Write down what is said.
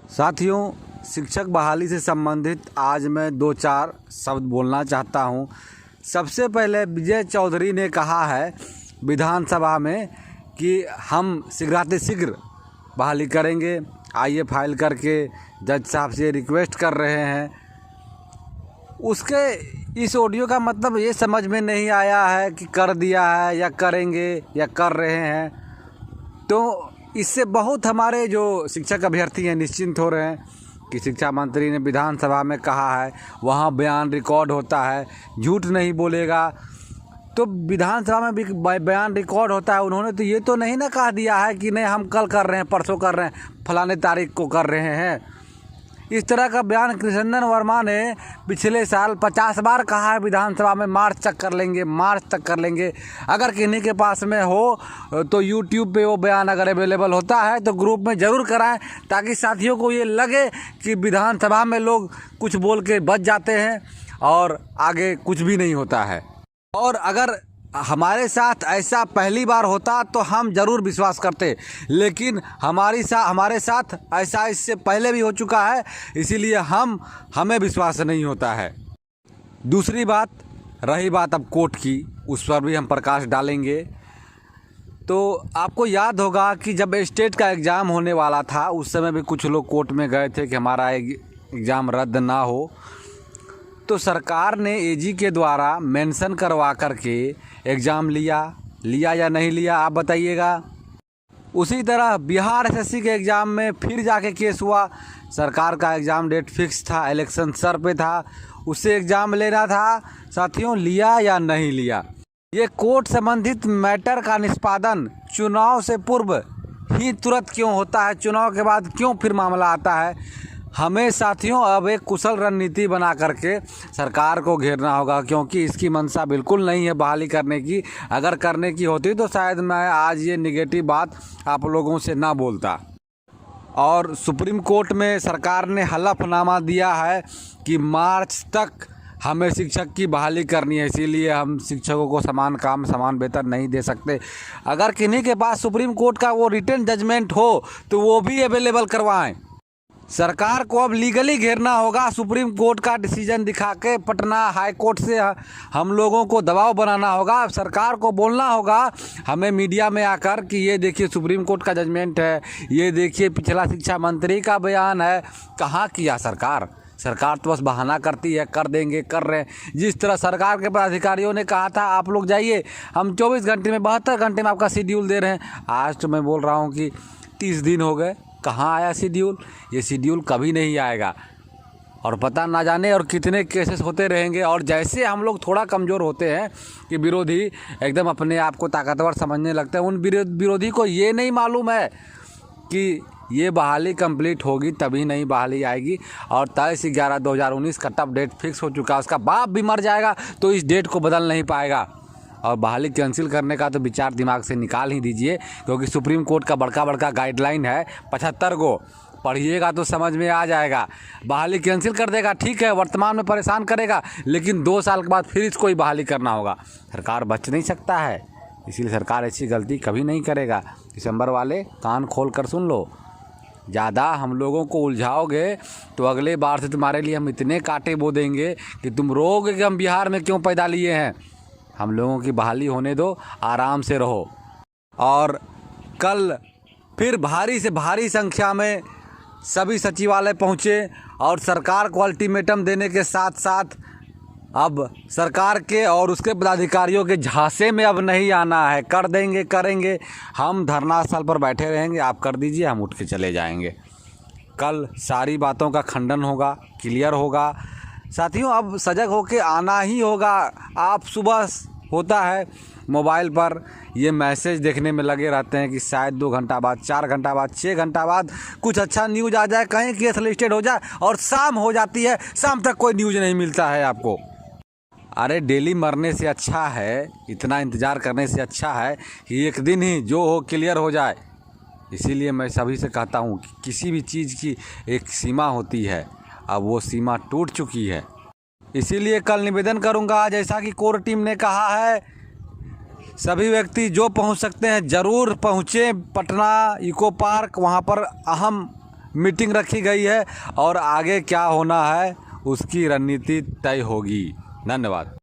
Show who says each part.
Speaker 1: साथियों, शिक्षक बहाली से संबंधित आज मैं 2-4 शब्द बोलना चाहता हूं। सबसे पहले विजय चौधरी ने कहा है विधानसभा में कि हम शीघ्रातिशीघ्र बहाली करेंगे। आइए फाइल करके जज साहब से रिक्वेस्ट कर रहे हैं। उसके इस ऑडियो का मतलब ये समझ में नहीं आया है कि कर दिया है या करेंगे या कर रहे हैं। तो इससे बहुत हमारे जो शिक्षक अभ्यर्थी हैं निश्चिंत हो रहे हैं कि शिक्षा मंत्री ने विधानसभा में कहा है, वहाँ बयान रिकॉर्ड होता है, झूठ नहीं बोलेगा। तो विधानसभा में भी बयान रिकॉर्ड होता है। उन्होंने तो ये तो नहीं ना कह दिया है कि नहीं हम कल कर रहे हैं, परसों कर रहे हैं, फलाने तारीख को कर रहे हैं। इस तरह का बयान कृष्णनंदन वर्मा ने पिछले साल 50 बार कहा है विधानसभा में, मार्च तक कर लेंगे, मार्च तक कर लेंगे। अगर किन्हीं के पास में हो तो यूट्यूब पे वो बयान अगर अवेलेबल होता है तो ग्रुप में ज़रूर कराएं, ताकि साथियों को ये लगे कि विधानसभा में लोग कुछ बोल के बच जाते हैं और आगे कुछ भी नहीं होता है। और अगर हमारे साथ ऐसा पहली बार होता तो हम ज़रूर विश्वास करते, लेकिन हमारे साथ ऐसा इससे पहले भी हो चुका है, इसीलिए हमें विश्वास नहीं होता है। दूसरी बात, रही बात अब कोर्ट की, उस पर भी हम प्रकाश डालेंगे। तो आपको याद होगा कि जब स्टेट का एग्ज़ाम होने वाला था उस समय भी कुछ लोग कोर्ट में गए थे कि हमारा एग्ज़ाम रद्द ना हो। तो सरकार ने एजी के द्वारा मेंशन करवा करके एग्ज़ाम लिया या नहीं लिया, आप बताइएगा। उसी तरह बिहार एसएससी के एग्ज़ाम में फिर जाके केस हुआ। सरकार का एग्ज़ाम डेट फिक्स था, इलेक्शन सर पे था, उससे एग्ज़ाम लेना था। साथियों, लिया या नहीं लिया, ये कोर्ट संबंधित मैटर का निष्पादन चुनाव से पूर्व ही तुरंत क्यों होता है, चुनाव के बाद क्यों फिर मामला आता है। हमें साथियों अब एक कुशल रणनीति बना करके सरकार को घेरना होगा, क्योंकि इसकी मंशा बिल्कुल नहीं है बहाली करने की। अगर करने की होती तो शायद मैं आज ये निगेटिव बात आप लोगों से ना बोलता। और सुप्रीम कोर्ट में सरकार ने हलफनामा दिया है कि मार्च तक हमें शिक्षक की बहाली करनी है, इसीलिए हम शिक्षकों को समान काम समान वेतन नहीं दे सकते। अगर किन्हीं के पास सुप्रीम कोर्ट का वो रिटन जजमेंट हो तो वो भी अवेलेबल करवाएं। सरकार को अब लीगली घेरना होगा। सुप्रीम कोर्ट का डिसीजन दिखा के पटना हाई कोर्ट से हम लोगों को दबाव बनाना होगा। सरकार को बोलना होगा हमें मीडिया में आकर कि ये देखिए सुप्रीम कोर्ट का जजमेंट है, ये देखिए पिछला शिक्षा मंत्री का बयान है। कहाँ किया सरकार तो बस बहाना करती है, कर देंगे, कर रहे हैं। जिस तरह सरकार के पदाधिकारियों ने कहा था आप लोग जाइए, हम 24 घंटे में 72 घंटे में आपका शेड्यूल दे रहे हैं। आज तो मैं बोल रहा हूँ कि 30 दिन हो गए, कहाँ आया शेड्यूल। ये शेड्यूल कभी नहीं आएगा और पता ना जाने और कितने केसेस होते रहेंगे। और जैसे हम लोग थोड़ा कमज़ोर होते हैं कि विरोधी एकदम अपने आप को ताकतवर समझने लगते हैं, उन विरोधी को ये नहीं मालूम है कि ये बहाली कंप्लीट होगी तभी नहीं बहाली आएगी। और 23/11/2019 कट ऑफ डेट फिक्स हो चुका है, उसका बाप भी मर जाएगा तो इस डेट को बदल नहीं पाएगा। और बहाली कैंसिल करने का तो विचार दिमाग से निकाल ही दीजिए, क्योंकि सुप्रीम कोर्ट का बड़का गाइडलाइन है 75 को, पढ़िएगा तो समझ में आ जाएगा। बहाली कैंसिल कर देगा, ठीक है, वर्तमान में परेशान करेगा, लेकिन 2 साल के बाद फिर इसको ही बहाली करना होगा। सरकार बच नहीं सकता है, इसीलिए सरकार ऐसी गलती कभी नहीं करेगा। दिसंबर वाले कान खोल कर सुन लो, ज़्यादा हम लोगों को उलझाओगे तो अगले बार से तुम्हारे लिए हम इतने कांटे बो देंगे कि तुम रोओगे कि हम बिहार में क्यों पैदा लिए हैं। हम लोगों की बहाली होने दो, आराम से रहो। और कल फिर भारी से भारी संख्या में सभी सचिवालय पहुँचे और सरकार को अल्टीमेटम देने के साथ साथ अब सरकार के और उसके पदाधिकारियों के झांसे में अब नहीं आना है। कर देंगे, करेंगे, हम धरना स्थल पर बैठे रहेंगे, आप कर दीजिए, हम उठ के चले जाएंगे। कल सारी बातों का खंडन होगा, क्लियर होगा। साथियों, अब सजग होके आना ही होगा। आप सुबह होता है मोबाइल पर ये मैसेज देखने में लगे रहते हैं कि शायद 2 घंटा बाद, 4 घंटा बाद, 6 घंटा बाद कुछ अच्छा न्यूज़ आ जाए, कहीं केस लिस्टेड हो जाए, और शाम हो जाती है, शाम तक कोई न्यूज़ नहीं मिलता है आपको। अरे डेली मरने से अच्छा है, इतना इंतज़ार करने से अच्छा है कि एक दिन ही जो हो क्लियर हो जाए। इसीलिए मैं सभी से कहता हूँ कि किसी भी चीज़ की एक सीमा होती है, अब वो सीमा टूट चुकी है। इसीलिए कल निवेदन करूँगा, जैसा कि कोर टीम ने कहा है, सभी व्यक्ति जो पहुँच सकते हैं ज़रूर पहुँचें। पटना इको पार्क, वहाँ पर अहम मीटिंग रखी गई है और आगे क्या होना है उसकी रणनीति तय होगी। धन्यवाद।